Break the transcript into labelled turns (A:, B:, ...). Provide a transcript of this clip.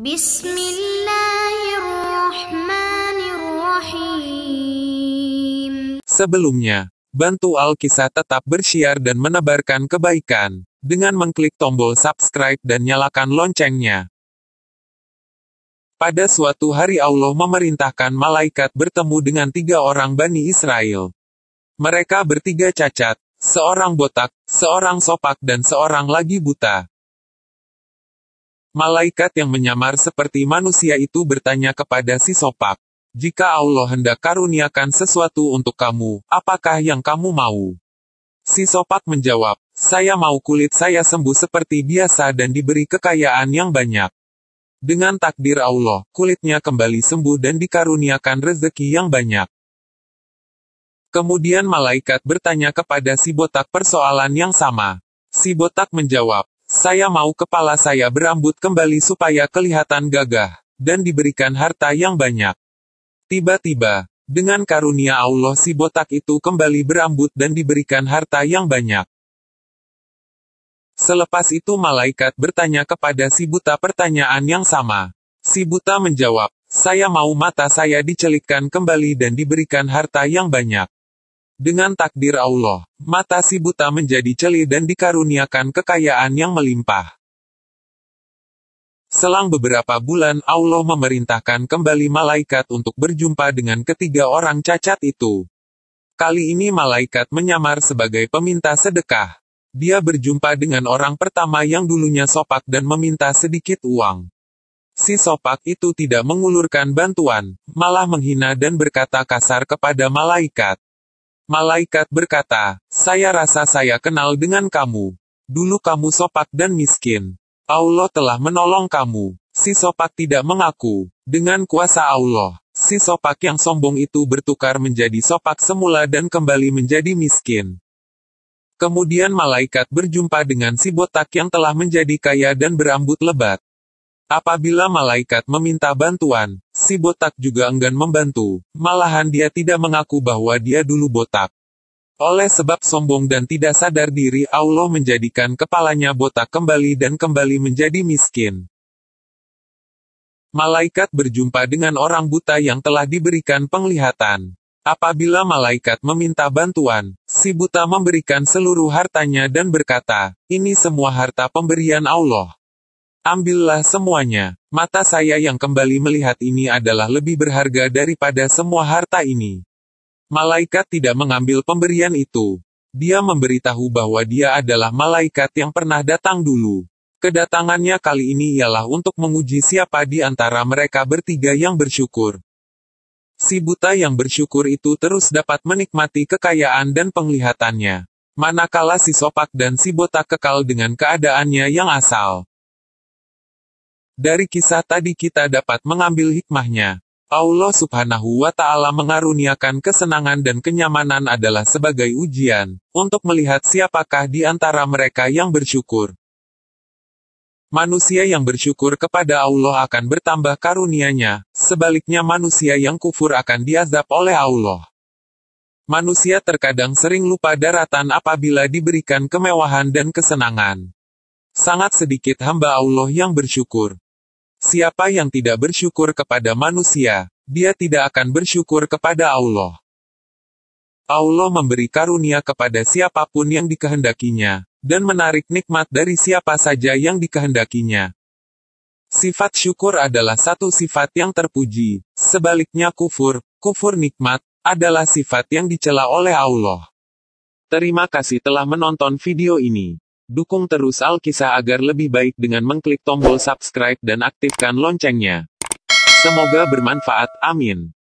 A: Bismillahirrahmanirrahim.
B: Sebelumnya, bantu Alkisah tetap bersiar dan menebarkan kebaikan, dengan mengklik tombol subscribe dan nyalakan loncengnya. Pada suatu hari Allah memerintahkan malaikat bertemu dengan 3 orang Bani Israel. Mereka bertiga cacat, seorang botak, seorang sopak dan seorang lagi buta. Malaikat yang menyamar seperti manusia itu bertanya kepada si sopak, "Jika Allah hendak karuniakan sesuatu untuk kamu, apakah yang kamu mau?" Si sopak menjawab, "Saya mau kulit saya sembuh seperti biasa dan diberi kekayaan yang banyak." Dengan takdir Allah, kulitnya kembali sembuh dan dikaruniakan rezeki yang banyak. Kemudian malaikat bertanya kepada si botak persoalan yang sama. Si botak menjawab, "Saya mau kepala saya berambut kembali supaya kelihatan gagah, dan diberikan harta yang banyak." Tiba-tiba, dengan karunia Allah si botak itu kembali berambut dan diberikan harta yang banyak. Selepas itu malaikat bertanya kepada si buta pertanyaan yang sama. Si buta menjawab, "Saya mau mata saya dicelitkan kembali dan diberikan harta yang banyak." Dengan takdir Allah, mata si buta menjadi celi dan dikaruniakan kekayaan yang melimpah. Selang beberapa bulan Allah memerintahkan kembali malaikat untuk berjumpa dengan ketiga orang cacat itu. Kali ini malaikat menyamar sebagai peminta sedekah. Dia berjumpa dengan orang pertama yang dulunya sopak dan meminta sedikit uang. Si sopak itu tidak mengulurkan bantuan, malah menghina dan berkata kasar kepada malaikat. Malaikat berkata, "Saya rasa saya kenal dengan kamu. Dulu kamu sopak dan miskin. Allah telah menolong kamu." Si sopak tidak mengaku. Dengan kuasa Allah, si sopak yang sombong itu bertukar menjadi sopak semula dan kembali menjadi miskin. Kemudian malaikat berjumpa dengan si botak yang telah menjadi kaya dan berambut lebat. Apabila malaikat meminta bantuan, si botak juga enggan membantu, malahan dia tidak mengaku bahwa dia dulu botak. Oleh sebab sombong dan tidak sadar diri, Allah menjadikan kepalanya botak kembali dan kembali menjadi miskin. Malaikat berjumpa dengan orang buta yang telah diberikan penglihatan. Apabila malaikat meminta bantuan, si buta memberikan seluruh hartanya dan berkata, "Ini semua harta pemberian Allah. Ambillah semuanya. Mata saya yang kembali melihat ini adalah lebih berharga daripada semua harta ini." Malaikat tidak mengambil pemberian itu. Dia memberitahu bahwa dia adalah malaikat yang pernah datang dulu. Kedatangannya kali ini ialah untuk menguji siapa di antara mereka bertiga yang bersyukur. Si buta yang bersyukur itu terus dapat menikmati kekayaan dan penglihatannya. Manakala si sopak dan si botak kekal dengan keadaannya yang asal. Dari kisah tadi kita dapat mengambil hikmahnya. Allah Subhanahu wa Ta'ala mengaruniakan kesenangan dan kenyamanan adalah sebagai ujian, untuk melihat siapakah di antara mereka yang bersyukur. Manusia yang bersyukur kepada Allah akan bertambah karunia-Nya, sebaliknya manusia yang kufur akan diazab oleh Allah. Manusia terkadang sering lupa daratan apabila diberikan kemewahan dan kesenangan. Sangat sedikit hamba Allah yang bersyukur. Siapa yang tidak bersyukur kepada manusia, dia tidak akan bersyukur kepada Allah. Allah memberi karunia kepada siapapun yang dikehendakinya, dan menarik nikmat dari siapa saja yang dikehendakinya. Sifat syukur adalah satu sifat yang terpuji, sebaliknya kufur nikmat, adalah sifat yang dicela oleh Allah. Terima kasih telah menonton video ini. Dukung terus Alkisah agar lebih baik dengan mengklik tombol subscribe dan aktifkan loncengnya. Semoga bermanfaat, amin.